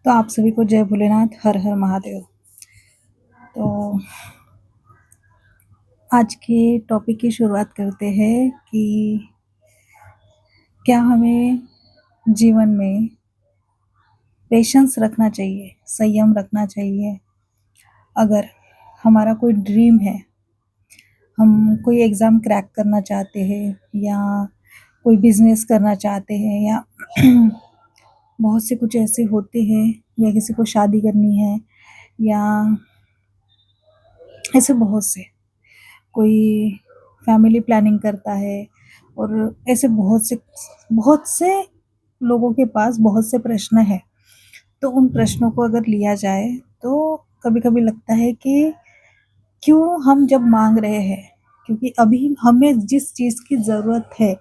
तो आप सभी को जय भोलेनाथ, हर हर महादेव। तो आज के टॉपिक की शुरुआत करते हैं कि क्या हमें जीवन में पेशेंस रखना चाहिए, संयम रखना चाहिए। अगर हमारा कोई ड्रीम है, हम कोई एग्ज़ाम क्रैक करना चाहते हैं या कोई बिजनेस करना चाहते हैं या बहुत से कुछ ऐसे होते हैं, या किसी को शादी करनी है, या ऐसे बहुत से कोई फैमिली प्लानिंग करता है, और ऐसे बहुत से लोगों के पास बहुत से प्रश्न हैं। तो उन प्रश्नों को अगर लिया जाए तो कभी-कभी लगता है कि क्यों हम जब माँग रहे हैं, क्योंकि अभी हमें जिस चीज़ की ज़रूरत है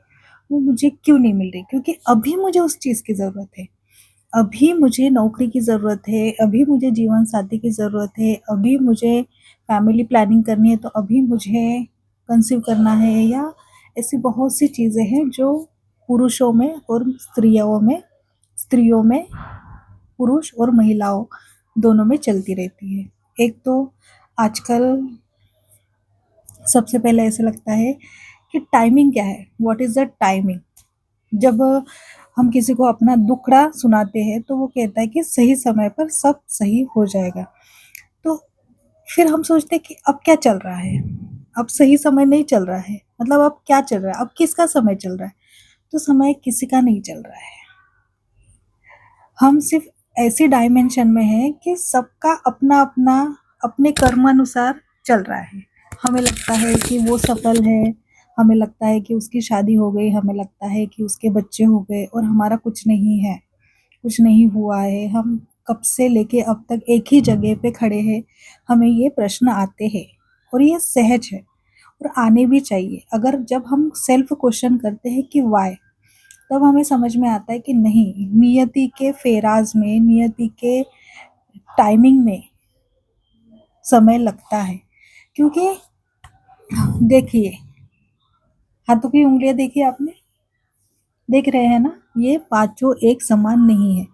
वो मुझे क्यों नहीं मिल रही? क्योंकि अभी मुझे उस चीज़ की ज़रूरत है। अभी मुझे नौकरी की ज़रूरत है, अभी मुझे जीवन साथी की ज़रूरत है, अभी मुझे फैमिली प्लानिंग करनी है, तो अभी मुझे कंसीव करना है, या ऐसी बहुत सी चीज़ें हैं जो पुरुषों में और स्त्रियों में पुरुष और महिलाओं दोनों में चलती रहती है। एक तो आजकल सबसे पहले ऐसा लगता है कि टाइमिंग क्या है, व्हाट इज़ द टाइमिंग। जब हम किसी को अपना दुखड़ा सुनाते हैं तो वो कहता है कि सही समय पर सब सही हो जाएगा। तो फिर हम सोचते हैं कि अब क्या चल रहा है? अब सही समय नहीं चल रहा है, मतलब अब क्या चल रहा है? अब किसका समय चल रहा है? तो समय किसी का नहीं चल रहा है। हम सिर्फ ऐसी डायमेंशन में हैं कि सबका अपना-अपना अपने कर्मानुसार चल रहा है। हमें लगता है कि वो सफल है, हमें लगता है कि उसकी शादी हो गई, हमें लगता है कि उसके बच्चे हो गए, और हमारा कुछ नहीं है, कुछ नहीं हुआ है। हम कब से लेके अब तक एक ही जगह पे खड़े हैं। हमें ये प्रश्न आते हैं और ये सहज है और आने भी चाहिए। अगर जब हम सेल्फ क्वेश्चन करते हैं कि व्हाय, तब हमें समझ में आता है कि नहीं, नियति के फेराज में, नियति के टाइमिंग में समय लगता है। क्योंकि देखिए, हाथों की उंगलियां देखी आपने, देख रहे हैं ना, ये पांचों एक समान नहीं है।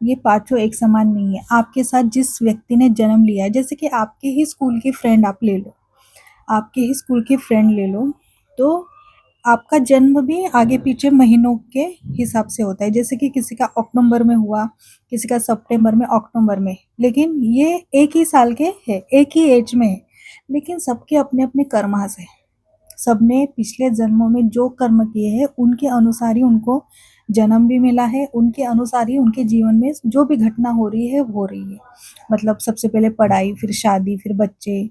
ये पांचों एक समान नहीं है। आपके साथ जिस व्यक्ति ने जन्म लिया है, जैसे कि आपके ही स्कूल की फ्रेंड आप ले लो, आपके ही स्कूल की फ्रेंड ले लो, तो आपका जन्म भी आगे पीछे महीनों के हिसाब से होता है। जैसे कि किसी का अक्टूबर में हुआ, किसी का सितंबर में, अक्टूबर में, लेकिन ये एक ही साल के हैं, एक ही एज में है, लेकिन सबके अपने अपने कर्मास है। सबने पिछले जन्मों में जो कर्म किए हैं उनके अनुसार ही उनको जन्म भी मिला है, उनके अनुसार ही उनके जीवन में जो भी घटना हो रही है वो हो रही है। मतलब सबसे पहले पढ़ाई, फिर शादी, फिर बच्चे,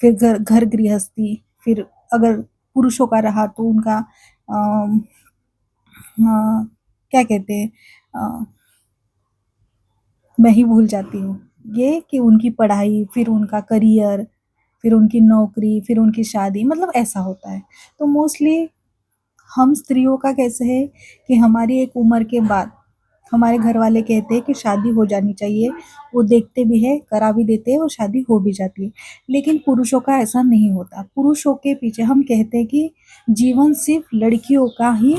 फिर घर घर गृहस्थी, फिर अगर पुरुषों का रहा तो उनका अम, क्या कहते हैं, अ, मैं ही भूल जाती हूँ, ये कि उनकी पढ़ाई, फिर उनका करियर, फिर उनकी नौकरी, फिर उनकी शादी, मतलब ऐसा होता है। तो मोस्टली हम स्त्रियों का कैसे है कि हमारी एक उम्र के बाद हमारे घर वाले कहते हैं कि शादी हो जानी चाहिए। वो देखते भी है, करा भी देते हैं और शादी हो भी जाती है। लेकिन पुरुषों का ऐसा नहीं होता। पुरुषों के पीछे हम कहते हैं कि जीवन सिर्फ लड़कियों का ही,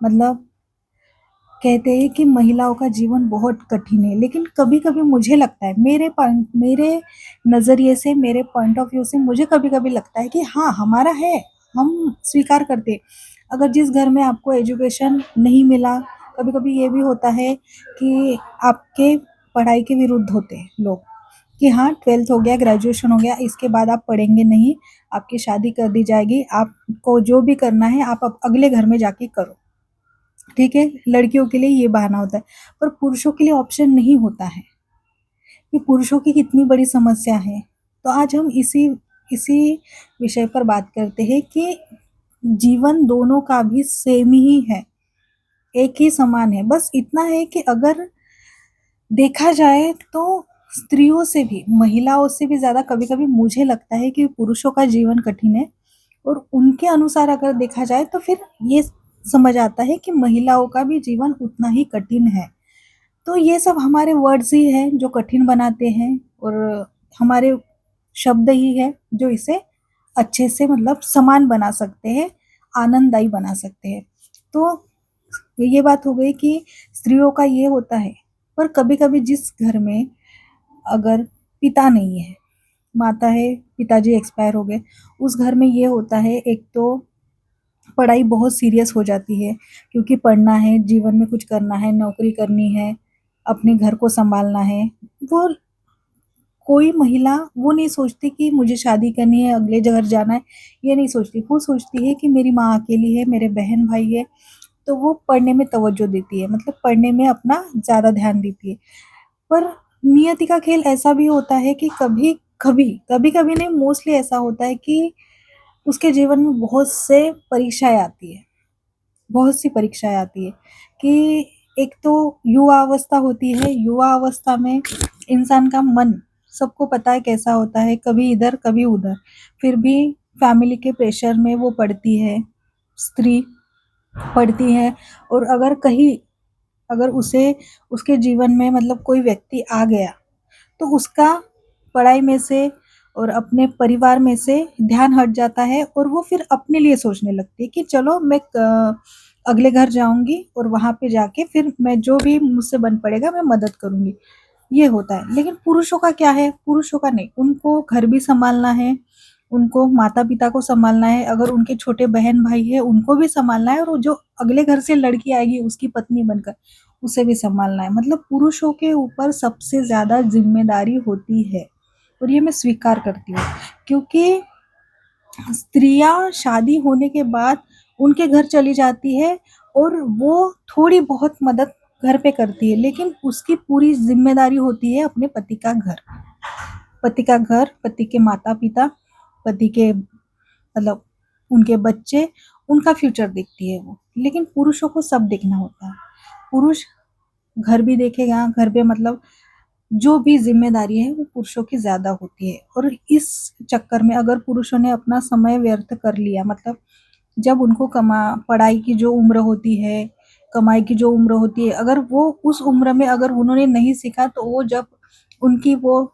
मतलब कहते हैं कि महिलाओं का जीवन बहुत कठिन है। लेकिन कभी-कभी मुझे लगता है, मेरे नज़रिए से, मेरे पॉइंट ऑफ व्यू से मुझे कभी-कभी लगता है कि हाँ, हमारा है, हम स्वीकार करते हैं। अगर जिस घर में आपको एजुकेशन नहीं मिला, कभी-कभी ये भी होता है कि आपके पढ़ाई के विरुद्ध होते हैं लोग, कि हाँ, 12th हो गया, ग्रेजुएशन हो गया, इसके बाद आप पढ़ेंगे नहीं, आपकी शादी कर दी जाएगी, आपको जो भी करना है आप अब अगले घर में जाके करो। ठीक है, लड़कियों के लिए ये बहाना होता है, पर पुरुषों के लिए ऑप्शन नहीं होता है। कि पुरुषों की कितनी बड़ी समस्या है। तो आज हम इसी इसी विषय पर बात करते हैं कि जीवन दोनों का भी सेम ही है, एक ही समान है। बस इतना है कि अगर देखा जाए तो स्त्रियों से भी, महिलाओं से भी ज़्यादा कभी-कभी मुझे लगता है कि पुरुषों का जीवन कठिन है, और उनके अनुसार अगर देखा जाए तो फिर ये समझ आता है कि महिलाओं का भी जीवन उतना ही कठिन है। तो ये सब हमारे वर्ड्स ही हैं जो कठिन बनाते हैं, और हमारे शब्द ही है जो इसे अच्छे से, मतलब समान बना सकते हैं, आनंददायी बना सकते हैं। तो ये बात हो गई कि स्त्रियों का ये होता है पर कभी-कभी जिस घर में अगर पिता नहीं है, माता है, पिताजी एक्सपायर हो गए, उस घर में ये होता है, एक तो पढ़ाई बहुत सीरियस हो जाती है, क्योंकि पढ़ना है, जीवन में कुछ करना है, नौकरी करनी है, अपने घर को सँभालना है। वो कोई महिला वो नहीं सोचती कि मुझे शादी करनी है, अगले घर जाना है, ये नहीं सोचती। वो सोचती है कि मेरी माँ अकेली है, मेरे बहन-भाई है, तो वो पढ़ने में तवज्जो देती है, मतलब पढ़ने में अपना ज़्यादा ध्यान देती है। पर नियति का खेल ऐसा भी होता है कि कभी-कभी नहीं, मोस्टली ऐसा होता है कि उसके जीवन में बहुत सी परीक्षाएँ आती है कि एक तो युवा अवस्था होती है, युवा अवस्था में इंसान का मन सबको पता है कैसा होता है, कभी इधर, कभी उधर। फिर भी फैमिली के प्रेशर में वो पढ़ती है, स्त्री पढ़ती है, और अगर उसे उसके जीवन में मतलब कोई व्यक्ति आ गया, तो उसका पढ़ाई में से और अपने परिवार में से ध्यान हट जाता है, और वो फिर अपने लिए सोचने लगती है कि चलो मैं अगले घर जाऊँगी और वहाँ पे जाके फिर मैं जो भी मुझसे बन पड़ेगा मैं मदद करूँगी, ये होता है। लेकिन पुरुषों का क्या है? पुरुषों का नहीं, उनको घर भी सँभालना है, उनको माता-पिता को सँभालना है, अगर उनके छोटे बहन-भाई हैं उनको भी सँभालना है, और वो जो अगले घर से लड़की आएगी उसकी पत्नी बनकर, उसे भी सँभालना है। मतलब पुरुषों के ऊपर सबसे ज़्यादा ज़िम्मेदारी होती है, और ये मैं स्वीकार करती हूँ, क्योंकि स्त्रियाँ शादी होने के बाद उनके घर चली जाती है, और वो थोड़ी बहुत मदद घर पे करती है, लेकिन उसकी पूरी ज़िम्मेदारी होती है अपने पति का घर। पति का घर, पति के माता-पिता, पति के मतलब उनके बच्चे, उनका फ्यूचर देखती है वो। लेकिन पुरुषों को सब देखना होता है। पुरुष घर भी देखेगा, घर पे मतलब जो भी ज़िम्मेदारी है वो पुरुषों की ज़्यादा होती है, और इस चक्कर में अगर पुरुषों ने अपना समय व्यर्थ कर लिया, मतलब जब उनको पढ़ाई की जो उम्र होती है, कमाई की जो उम्र होती है, अगर वो उस उम्र में अगर उन्होंने नहीं सीखा, तो वो जब उनकी वो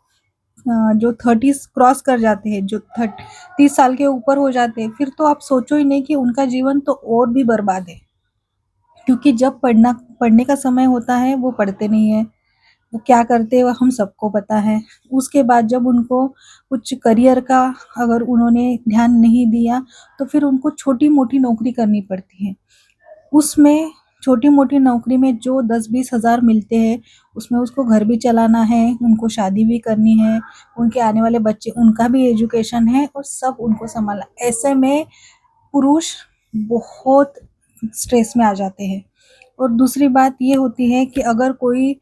जो 30s क्रॉस कर जाते हैं, जो 30 साल के ऊपर हो जाते हैं, फिर तो आप सोचो ही नहीं कि उनका जीवन तो और भी बर्बाद है। क्योंकि जब पढ़ने का समय होता है, वो पढ़ते नहीं हैं। वो क्या करते हैं वो हम सबको पता है। उसके बाद जब उनको कुछ करियर का अगर उन्होंने ध्यान नहीं दिया, तो फिर उनको छोटी-मोटी नौकरी करनी पड़ती है। उसमें छोटी-मोटी नौकरी में जो 10-20 हज़ार मिलते हैं, उसमें उसको घर भी चलाना है, उनको शादी भी करनी है, उनके आने वाले बच्चे, उनका भी एजुकेशन है, और सब उनको सँभालना। ऐसे में पुरुष बहुत स्ट्रेस में आ जाते हैं। और दूसरी बात ये होती है कि अगर कोई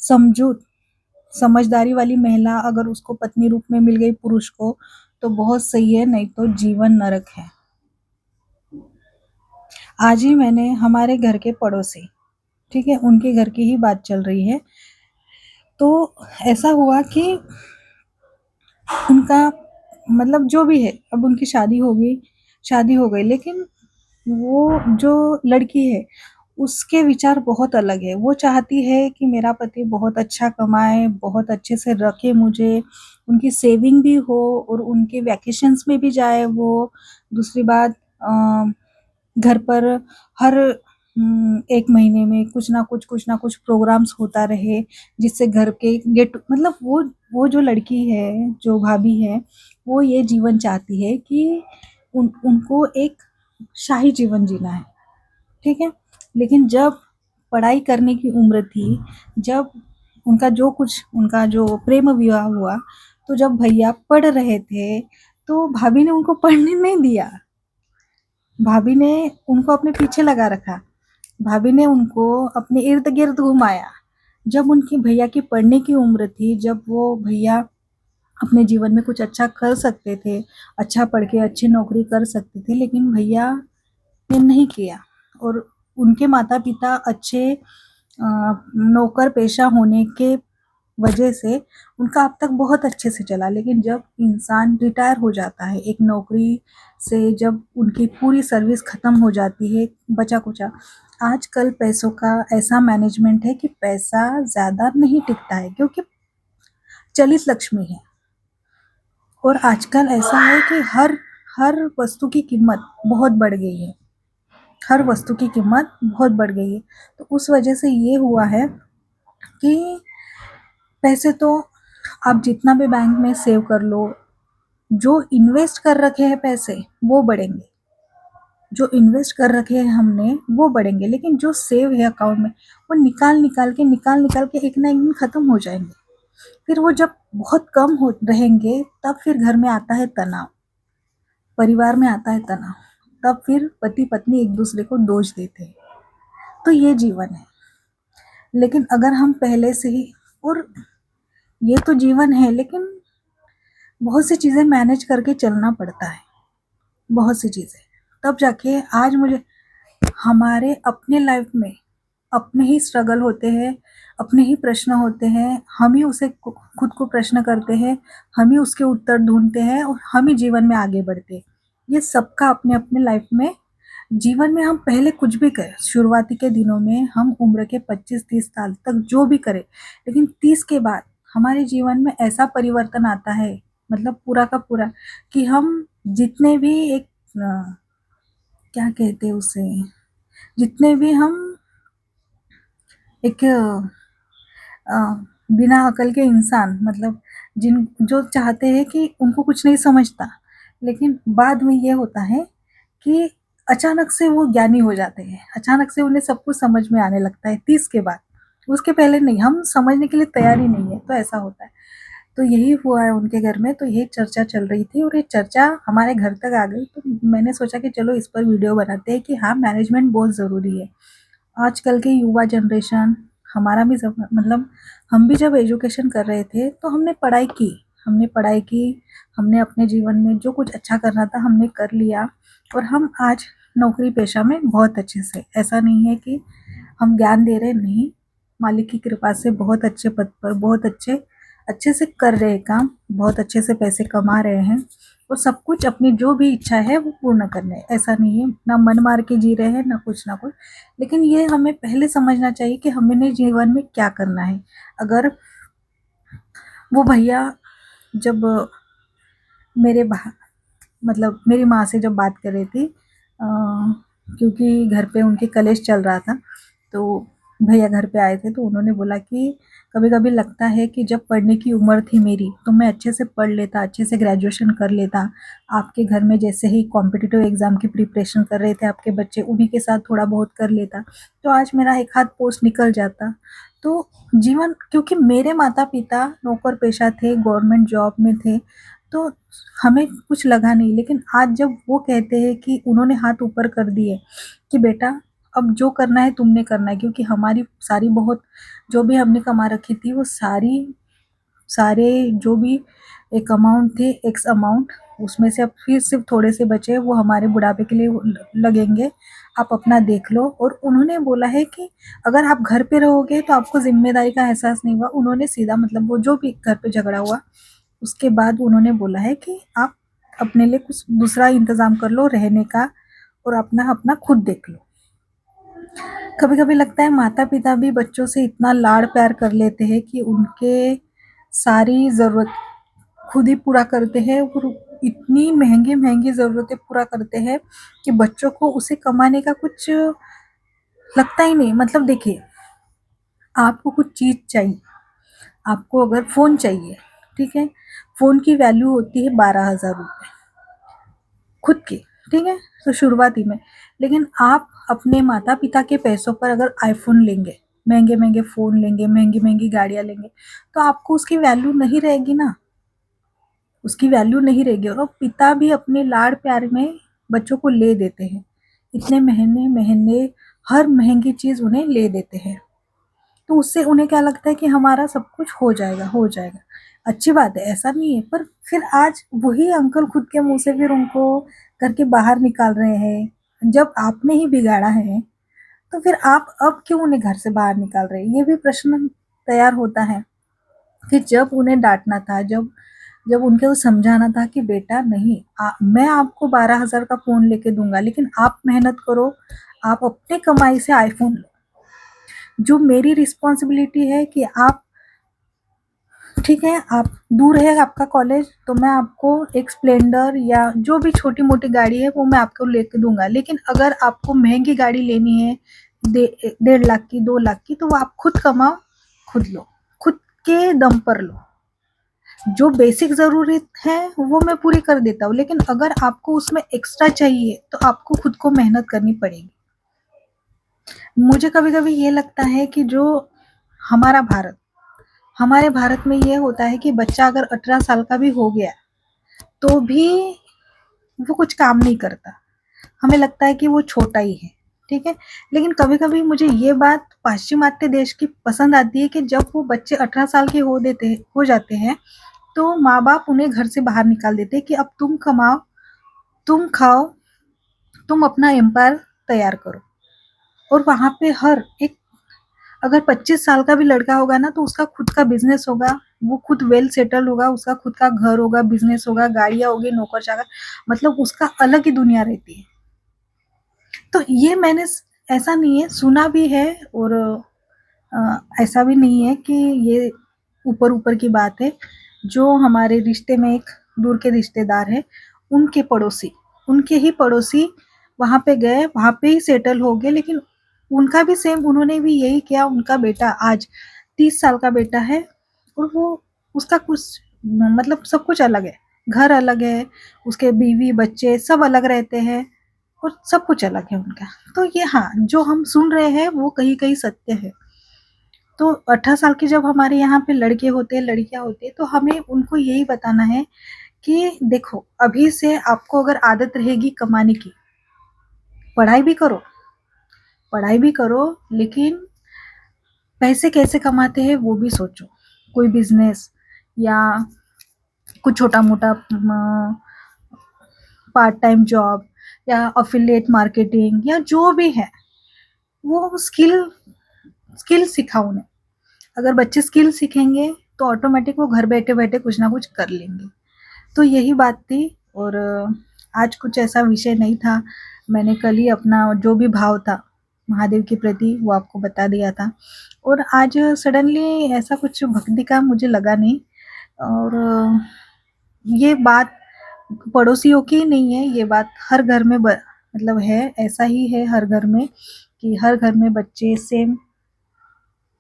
समझू समझदारी वाली महिला अगर उसको पत्नी रूप में मिल गई पुरुष को, तो बहुत सही है, नहीं तो जीवन नरक है। आज ही मैंने हमारे घर के पड़ोसी, ठीक है, उनके घर की ही बात चल रही है। तो ऐसा हुआ कि उनका मतलब जो भी है, अब उनकी शादी हो गई, लेकिन वो जो लड़की है, उसके विचार बहुत अलग है। वो चाहती है कि मेरा पति बहुत अच्छा कमाए, बहुत अच्छे से रखे मुझे, उनकी सेविंग भी हो, और उनके वैकेशंस में भी जाए वो। दूसरी बात, घर पर हर 1 महीने में कुछ ना कुछ प्रोग्राम्स होता रहे, जिससे घर के मतलब वो जो लड़की है, जो भाभी है, वो ये जीवन चाहती है कि उनको एक शाही जीवन जीना है, ठीक है? लेकिन जब पढ़ाई करने की उम्र थी, जब उनका जो प्रेम विवाह हुआ, तो जब भैया पढ़ रहे थे, तो भाभी ने उनको पढ़ने नहीं दिया। भाभी ने उनको अपने पीछे लगा रखा। भाभी ने उनको अपने इर्द-गिर्द घुमाया। जब उनकी भैया की पढ़ने की उम्र थी, जब वो भैया अपने जीवन में कुछ अच्छा कर सकते थे, अच्छा पढ़ के अच्छी नौकरी कर सकते थे, लेकिन भैया ने नहीं किया, और उनके माता-पिता अच्छे नौकर पेशा होने के वजह से उनका अब तक बहुत अच्छे से चला। लेकिन जब इंसान रिटायर हो जाता है एक नौकरी से, जब उनकी पूरी सर्विस ख़त्म हो जाती है, बचा-कुचा, आजकल पैसों का ऐसा मैनेजमेंट है कि पैसा ज़्यादा नहीं टिकता है, क्योंकि चलित लक्ष्मी है। और आजकल ऐसा है कि हर वस्तु की कीमत बहुत बढ़ गई है। हर वस्तु की कीमत बहुत बढ़ गई है। तो उस वजह से ये हुआ है कि पैसे तो आप जितना भी बैंक में सेव कर लो, जो इन्वेस्ट कर रखे हैं पैसे वो बढ़ेंगे, जो इन्वेस्ट कर रखे हैं हमने वो बढ़ेंगे, लेकिन जो सेव है अकाउंट में वो निकाल निकाल के एक ना एक दिन खत्म हो जाएंगे। फिर वो जब बहुत कम हो रहेंगे तब फिर घर में आता है तनाव, परिवार में आता है तनाव, तब फिर पति पत्नी एक दूसरे को दोष देते हैं। तो ये जीवन है। लेकिन अगर हम पहले से ही, और ये तो जीवन है, लेकिन बहुत सी चीज़ें मैनेज करके चलना पड़ता है, बहुत सी चीज़ें, तब जाके आज मुझे, हमारे अपने लाइफ में अपने ही स्ट्रगल होते हैं, अपने ही प्रश्न होते हैं, हम ही उसे खुद को प्रश्न करते हैं, हम ही उसके उत्तर ढूंढते हैं और हम ही जीवन में आगे बढ़ते हैं। ये सबका अपने अपने लाइफ में, जीवन में हम पहले कुछ भी करें, शुरुआती के दिनों में हम उम्र के 25-30 साल तक जो भी करें, लेकिन 30 के बाद हमारे जीवन में ऐसा परिवर्तन आता है, मतलब पूरा का पूरा, कि हम जितने भी एक क्या कहते हैं उसे, जितने भी हम एक अ, बिना अकल के इंसान, मतलब जिन जो चाहते हैं कि उनको कुछ नहीं समझता, लेकिन बाद में ये होता है कि अचानक से वो ज्ञानी हो जाते हैं, अचानक से उन्हें सब कुछ समझ में आने लगता है 30 के बाद। उसके पहले नहीं, हम समझने के लिए तैयार ही नहीं है, तो ऐसा होता है। तो यही हुआ है उनके घर में, तो यही चर्चा चल रही थी और ये चर्चा हमारे घर तक आ गई, तो मैंने सोचा कि चलो इस पर वीडियो बनाते हैं कि हाँ, मैनेजमेंट बहुत ज़रूरी है। आजकल के युवा जनरेशन, हमारा भी सब, मतलब हम भी जब एजुकेशन कर रहे थे तो हमने पढ़ाई की, हमने अपने जीवन में जो कुछ अच्छा करना था हमने कर लिया, और हम आज नौकरी पेशा में बहुत अच्छे से, ऐसा नहीं है कि हम ज्ञान दे रहे, नहीं, मालिक की कृपा से बहुत अच्छे पद पर, बहुत अच्छे अच्छे से कर रहे हैं काम, बहुत अच्छे से पैसे कमा रहे हैं, और सब कुछ अपनी जो भी इच्छा है वो पूर्ण करने है, ऐसा नहीं है, ना मन मार के जी रहे हैं ना कुछ ना कुछ। लेकिन ये हमें पहले समझना चाहिए कि हमें जीवन में क्या करना है। अगर वो भैया, जब मेरे मतलब मेरी माँ से जब बात कर रही थी, क्योंकि घर पे उनके कलेश चल रहा था, तो भैया घर पे आए थे, तो उन्होंने बोला कि कभी कभी लगता है कि जब पढ़ने की उम्र थी मेरी तो मैं अच्छे से पढ़ लेता, अच्छे से ग्रेजुएशन कर लेता, आपके घर में जैसे ही कॉम्पिटिटिव एग्ज़ाम की प्रिपरेशन कर रहे थे आपके बच्चे, उन्हीं के साथ थोड़ा बहुत कर लेता, तो आज मेरा एक हाथ पोस्ट निकल जाता। तो जीवन, क्योंकि मेरे माता पिता नौकर पेशा थे, गवर्नमेंट जॉब में थे, तो हमें कुछ लगा नहीं, लेकिन आज जब वो कहते हैं कि उन्होंने हाथ ऊपर कर दिए कि बेटा अब जो करना है तुमने करना है, क्योंकि हमारी सारी बहुत, जो भी हमने कमा रखी थी वो सारी, सारे जो भी एक अमाउंट थे, एक्स अमाउंट, उसमें से अब फिर सिर्फ थोड़े से बचे, वो हमारे बुढ़ापे के लिए लगेंगे, आप अपना देख लो। और उन्होंने बोला है कि अगर आप घर पे रहोगे तो आपको जिम्मेदारी का एहसास नहीं हुआ, उन्होंने सीधा, मतलब वो जो भी घर पे झगड़ा हुआ उसके बाद उन्होंने बोला है कि आप अपने लिए कुछ दूसरा इंतज़ाम कर लो रहने का, और अपना अपना खुद देख लो। कभी कभी लगता है माता पिता भी बच्चों से इतना लाड़ प्यार कर लेते हैं कि उनके सारी ज़रूरत खुद ही पूरा करते हैं, और इतनी महंगी महंगी ज़रूरतें पूरा करते हैं कि बच्चों को उसे कमाने का कुछ लगता ही नहीं। मतलब देखिए, आपको कुछ चीज़ चाहिए, आपको अगर फ़ोन चाहिए, ठीक है, फ़ोन की वैल्यू होती है 12,000 रुपये खुद की, ठीक है, तो शुरुआती में, लेकिन आप अपने माता पिता के पैसों पर अगर आईफोन लेंगे, महंगे महंगे फ़ोन लेंगे, महंगी महंगी गाड़ियाँ लेंगे, तो आपको उसकी वैल्यू नहीं रहेगी ना, उसकी वैल्यू नहीं रहेगी। और पिता भी अपने लाड़ प्यार में बच्चों को ले देते हैं, इतने महीने महीने हर महंगी चीज़ उन्हें ले देते हैं, तो उससे उन्हें क्या लगता है कि हमारा सब कुछ हो जाएगा, हो जाएगा। अच्छी बात है, ऐसा नहीं है, पर फिर आज वही अंकल खुद के मुंह से फिर उनको घर के बाहर निकाल रहे हैं, जब आपने ही बिगाड़ा है, तो फिर आप अब क्यों उन्हें घर से बाहर निकाल रहे हैं, ये भी प्रश्न तैयार होता है। कि जब उन्हें डांटना था, जब जब उनको समझाना था कि बेटा नहीं, मैं आपको 12,000 का फ़ोन लेके दूंगा, लेकिन आप मेहनत करो, आप अपने कमाई से आईफोन लो, जो मेरी रिस्पॉन्सिबिलिटी है कि आप, ठीक है, आप दूर है आपका कॉलेज, तो मैं आपको एक स्प्लेंडर या जो भी छोटी मोटी गाड़ी है वो मैं आपको लेके दूंगा, लेकिन अगर आपको महंगी गाड़ी लेनी है 1.5 लाख की, 2 लाख की, तो वो आप खुद कमाओ, खुद लो, खुद के दम पर लो। जो बेसिक ज़रूरत है वो मैं पूरी कर देता हूँ, लेकिन अगर आपको उसमें एक्स्ट्रा चाहिए तो आपको खुद को मेहनत करनी पड़ेगी। मुझे कभी-कभी ये लगता है कि जो हमारा भारत हमारे भारत में ये होता है कि बच्चा अगर 18 साल का भी हो गया, तो भी वो कुछ काम नहीं करता। हमें लगता है कि वो छोटा ही है, ठीक है? लेकिन कभी-कभी मुझे ये बात पाश्चिमात्य देश की पसंद आती है कि जब वो बच्चे 18 साल के हो जाते हैं, तो माँ-बाप उन्हें घर से बाहर निकाल देते हैं कि अब तुम कमाओ, तुम खाओ, तुम अपना एम्पायर तैयार करो। और वहाँ पे हर एक अगर 25 साल का भी लड़का होगा ना, तो उसका खुद का बिज़नेस होगा, वो खुद वेल सेटल होगा, उसका खुद का घर होगा, बिज़नेस होगा, गाड़ियाँ होगी, नौकर-चाकर, मतलब उसका अलग ही दुनिया रहती है। तो ये मैंने ऐसा नहीं है, सुना भी है, और ऐसा भी नहीं है कि ये ऊपर-ऊपर की बात है। जो हमारे रिश्ते में एक दूर के रिश्तेदार हैं, उनके पड़ोसी, उनके ही पड़ोसी वहाँ पे गए, वहाँ पे ही सेटल हो गए, लेकिन उनका भी सेम उन्होंने भी यही किया। उनका बेटा आज 30 साल का बेटा है, और वो उसका कुछ मतलब सब कुछ अलग है। घर अलग है, उसके बीवी, बच्चे सब अलग रहते हैं, और सब कुछ अलग है उनका। तो ये हाँ, जो हम सुन रहे हैं वो कहीं-कहीं सत्य है। तो 18 साल के जब हमारे यहाँ पे लड़के होते हैं, लड़कियाँ होती हैं, तो हमें उनको यही बताना है कि देखो, अभी से आपको अगर आदत रहेगी कमाने की, पढ़ाई भी करो, पढ़ाई भी करो, लेकिन पैसे कैसे कमाते हैं वो भी सोचो। कोई बिज़नेस या कुछ छोटा-मोटा पार्ट टाइम जॉब या एफिलिएट मार्केटिंग या जो भी है, वो स्किल सिखाओ उन्हें। अगर बच्चे स्किल सीखेंगे तो ऑटोमेटिक वो घर बैठे-बैठे कुछ ना कुछ कर लेंगे। तो यही बात थी, और आज कुछ ऐसा विषय नहीं था। मैंने कल ही अपना जो भी भाव था महादेव के प्रति वो आपको बता दिया था, और आज सडनली ऐसा कुछ भक्ति का मुझे लगा नहीं। और ये बात पड़ोसियों की नहीं है, ये बात हर घर में मतलब है, ऐसा ही है हर घर में, कि हर घर में बच्चे सेम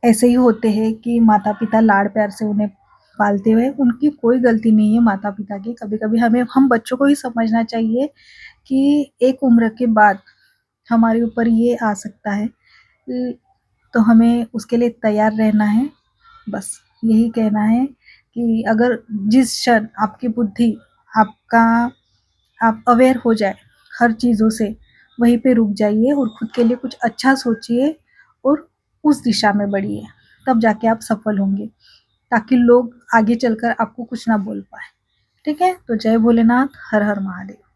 ऐसे ही होते हैं कि माता-पिता लाड़-प्यार से उन्हें पालते हुए, उनकी कोई गलती नहीं है माता-पिता की। कभी-कभी हम बच्चों को ही समझना चाहिए कि एक उम्र के बाद हमारे ऊपर ये आ सकता है, तो हमें उसके लिए तैयार रहना है। बस यही कहना है कि अगर जिस क्षण आपकी बुद्धि, आपका आप अवेयर हो जाए हर चीज़ों से, वहीं पे रुक जाइए और खुद के लिए कुछ अच्छा सोचिए, और उस दिशा में बढ़िए, तब जाके आप सफल होंगे, ताकि लोग आगे चलकर आपको कुछ ना बोल पाए। ठीक है? तो जय भोलेनाथ, हर हर महादेव।